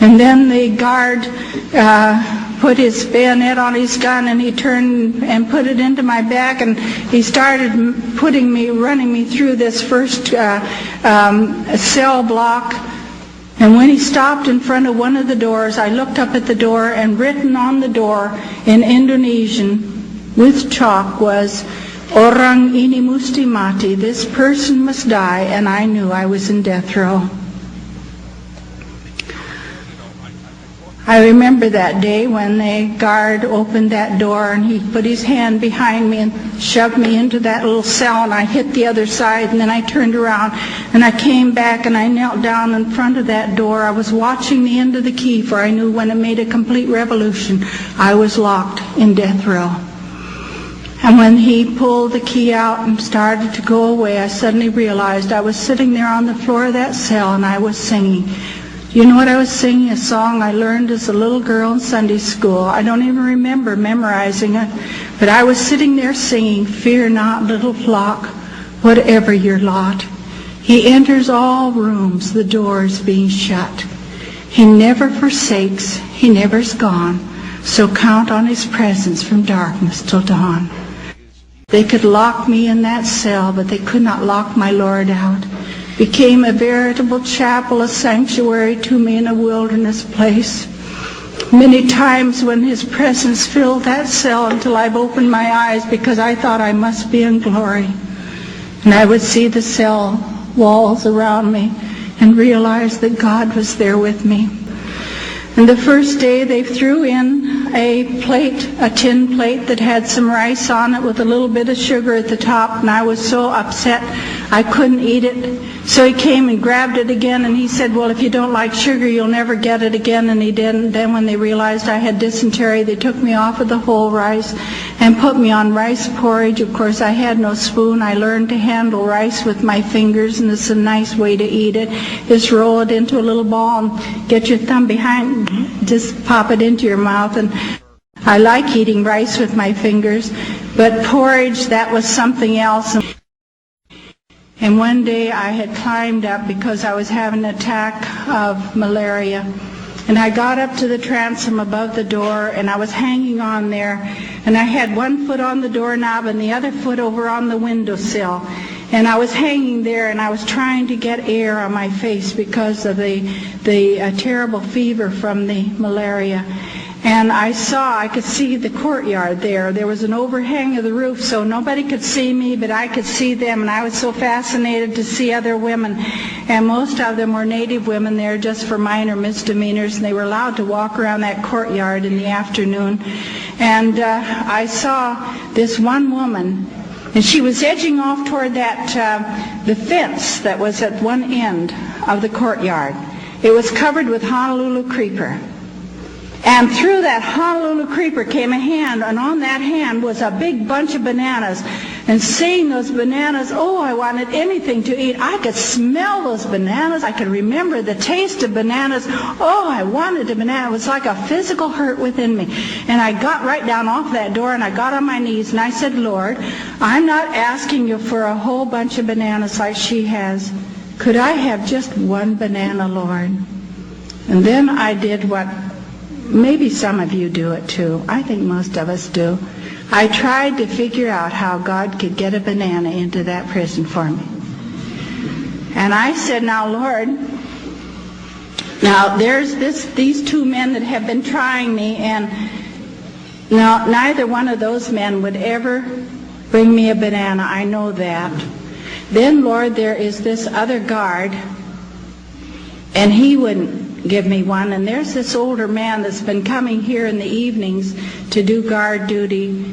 And then the guard put his bayonet on his gun, and he turned and put it into my back, and he started running me through this first cell block. And when he stopped in front of one of the doors, I looked up at the door, and written on the door in Indonesian with chalk was, "Orang ini musti mati," this person must die, and I knew I was in death row. I remember that day when the guard opened that door and he put his hand behind me and shoved me into that little cell, and I hit the other side, and then I turned around and I came back and I knelt down in front of that door. I was watching the end of the key, for I knew when it made a complete revolution, I was locked in death row. And when he pulled the key out and started to go away, I suddenly realized I was sitting there on the floor of that cell and I was singing. You know what I was singing? A song I learned as a little girl in Sunday school. I don't even remember memorizing it, but I was sitting there singing, "Fear not, little flock, whatever your lot. He enters all rooms, the doors being shut. He never forsakes, he never's gone, so count on his presence from darkness till dawn." They could lock me in that cell, but they could not lock my Lord out. Became a veritable chapel, a sanctuary to me in a wilderness place. Many times when his presence filled that cell until I've opened my eyes because I thought I must be in glory. And I would see the cell walls around me and realize that God was there with me. And the first day they threw in a tin plate that had some rice on it with a little bit of sugar at the top, and I was so upset I couldn't eat it. So he came and grabbed it again, and he said, "Well, if you don't like sugar, you'll never get it again," and he didn't. Then when they realized I had dysentery, they took me off of the whole rice and put me on rice porridge. Of course, I had no spoon. I learned to handle rice with my fingers, and it's a nice way to eat it. Just roll it into a little ball and get your thumb behind, just pop it into your mouth. And I like eating rice with my fingers, but porridge, that was something else. And one day I had climbed up because I was having an attack of malaria. And I got up to the transom above the door, and I was hanging on there. And I had one foot on the doorknob and the other foot over on the windowsill. And I was hanging there, and I was trying to get air on my face because of the terrible fever from the malaria. And I could see the courtyard there. There was an overhang of the roof, so nobody could see me, but I could see them. And I was so fascinated to see other women. And most of them were native women there just for minor misdemeanors, and they were allowed to walk around that courtyard in the afternoon. And I saw this one woman, and she was edging off toward the fence that was at one end of the courtyard. It was covered with Honolulu creeper. And through that Honolulu creeper came a hand, and on that hand was a big bunch of bananas. And seeing those bananas, oh, I wanted anything to eat. I could smell those bananas. I could remember the taste of bananas. Oh, I wanted a banana. It was like a physical hurt within me. And I got right down off that door, and I got on my knees, and I said, "Lord, I'm not asking you for a whole bunch of bananas like she has. Could I have just one banana, Lord?" And then I did what maybe some of you do it too. I think most of us do. I tried to figure out how God could get a banana into that prison for me. And I said, "Now, Lord, now there's these two men that have been trying me, and now neither one of those men would ever bring me a banana. I know that. Then, Lord, there is this other guard, and he wouldn't give me one. And there's this older man that's been coming here in the evenings to do guard duty.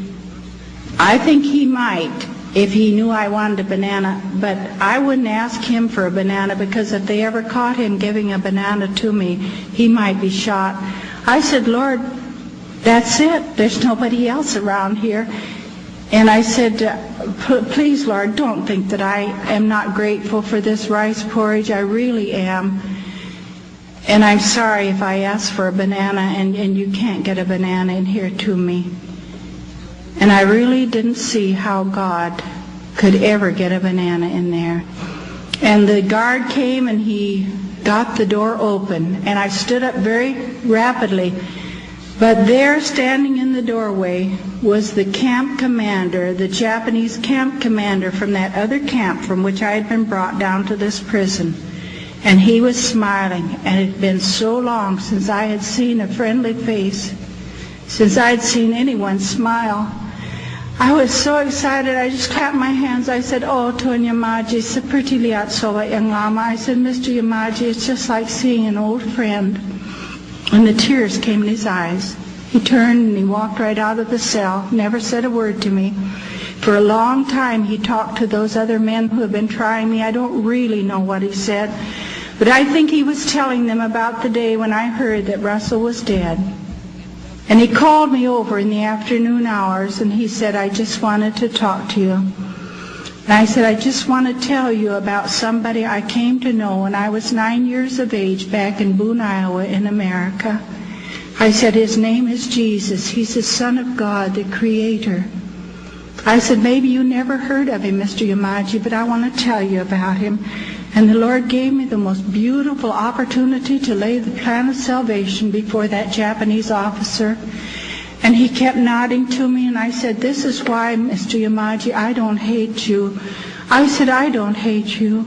I think he might if he knew I wanted a banana, but I wouldn't ask him for a banana, because if they ever caught him giving a banana to me, he might be shot." I said, "Lord, that's it. There's nobody else around here." And I said, "Please, Lord, don't think that I am not grateful for this rice porridge. I really am. And I'm sorry if I ask for a banana and you can't get a banana in here to me." And I really didn't see how God could ever get a banana in there. And the guard came, and he got the door open, and I stood up very rapidly. But there, standing in the doorway, was the camp commander, the Japanese camp commander from that other camp from which I had been brought down to this prison. And he was smiling, and it had been so long since I had seen a friendly face, since I had seen anyone smile. I was so excited, I just clapped my hands. I said, "Oh, Ton Yamaji, seperti lihat sobat yang lama." I said, "Mr. Yamaji, it's just like seeing an old friend." And the tears came in his eyes. He turned and he walked right out of the cell, never said a word to me. For a long time he talked to those other men who have been trying me. I don't really know what he said, but I think he was telling them about the day when I heard that Russell was dead. And he called me over in the afternoon hours and he said, "I just wanted to talk to you." And I said, "I just want to tell you about somebody I came to know when I was 9 years of age back in Boone, Iowa in America." I said, "His name is Jesus. He's the Son of God, the Creator." I said, "Maybe you never heard of him, Mr. Yamaji, but I want to tell you about him." And the Lord gave me the most beautiful opportunity to lay the plan of salvation before that Japanese officer. And he kept nodding to me, and I said, "This is why, Mr. Yamaji, I don't hate you." I said, "I don't hate you,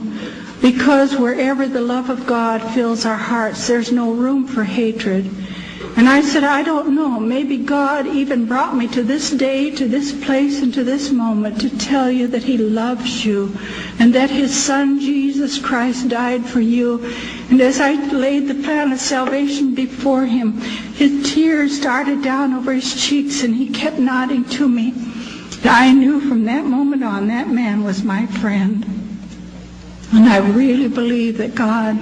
because wherever the love of God fills our hearts, there's no room for hatred." And I said, "I don't know, maybe God even brought me to this day, to this place, and to this moment to tell you that He loves you, and that His Son, Jesus Christ, died for you." And as I laid the plan of salvation before him, his tears started down over his cheeks, and he kept nodding to me. I knew from that moment on that man was my friend. And I really believe that God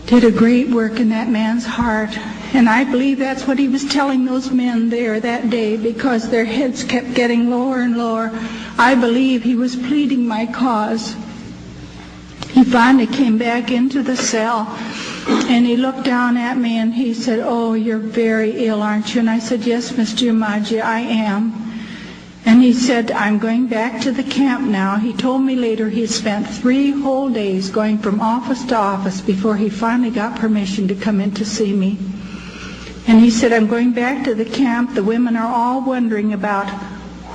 did a great work in that man's heart. And I believe that's what he was telling those men there that day, because their heads kept getting lower and lower. I believe he was pleading my cause. He finally came back into the cell, and he looked down at me and he said, "Oh, you're very ill, aren't you?" And I said, "Yes, Mr. Yamaji, I am." And he said, "I'm going back to the camp now." He told me later he had spent 3 whole days going from office to office before he finally got permission to come in to see me. And he said, "I'm going back to the camp. The women are all wondering about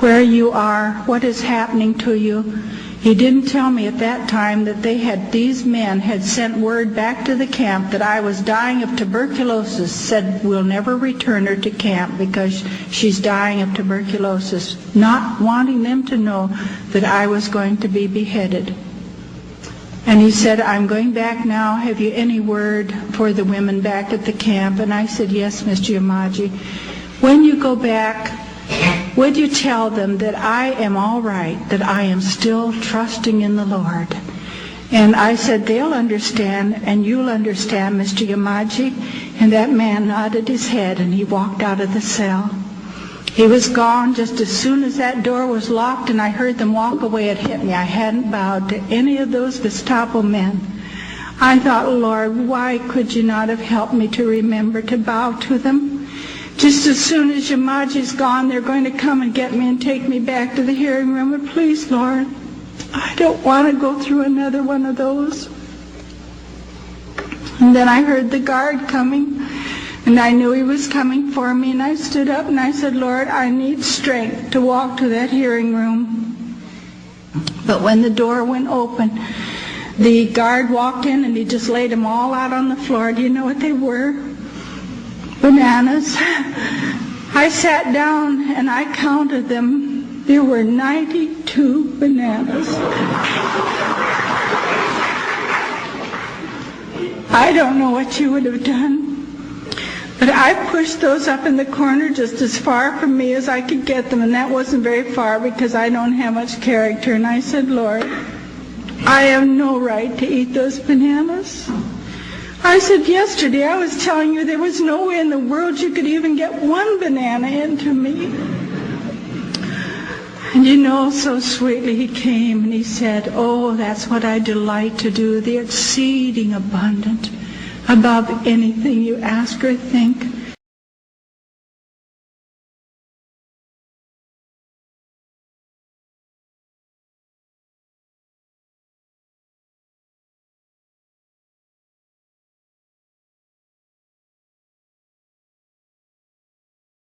where you are, what is happening to you." He didn't tell me at that time that these men had sent word back to the camp that I was dying of tuberculosis, said, "We'll never return her to camp because she's dying of tuberculosis," not wanting them to know that I was going to be beheaded. And he said, "I'm going back now. Have you any word for the women back at the camp?" And I said, "Yes, Mr. Yamaji. When you go back, would you tell them that I am all right, that I am still trusting in the Lord?" And I said, "They'll understand, and you'll understand, Mr. Yamaji." And that man nodded his head, and he walked out of the cell. He was gone just as soon as that door was locked, and I heard them walk away. It hit me. I hadn't bowed to any of those Gestapo men. I thought, "Lord, why could you not have helped me to remember to bow to them? Just as soon as Yamaji's gone, they're going to come and get me and take me back to the hearing room. But please, Lord, I don't want to go through another one of those." And then I heard the guard coming, and I knew he was coming for me, and I stood up and I said, "Lord, I need strength to walk to that hearing room." But when the door went open, the guard walked in and he just laid them all out on the floor. Do you know what they were? Bananas. I sat down and I counted them. There were 92 bananas. I don't know what you would have done, but I pushed those up in the corner just as far from me as I could get them, and that wasn't very far because I don't have much character. And I said, "Lord, I have no right to eat those bananas." I said, "Yesterday I was telling you there was no way in the world you could even get one banana into me." And you know, so sweetly he came and he said, "Oh, that's what I delight to do, the exceeding abundant, above anything you ask or think,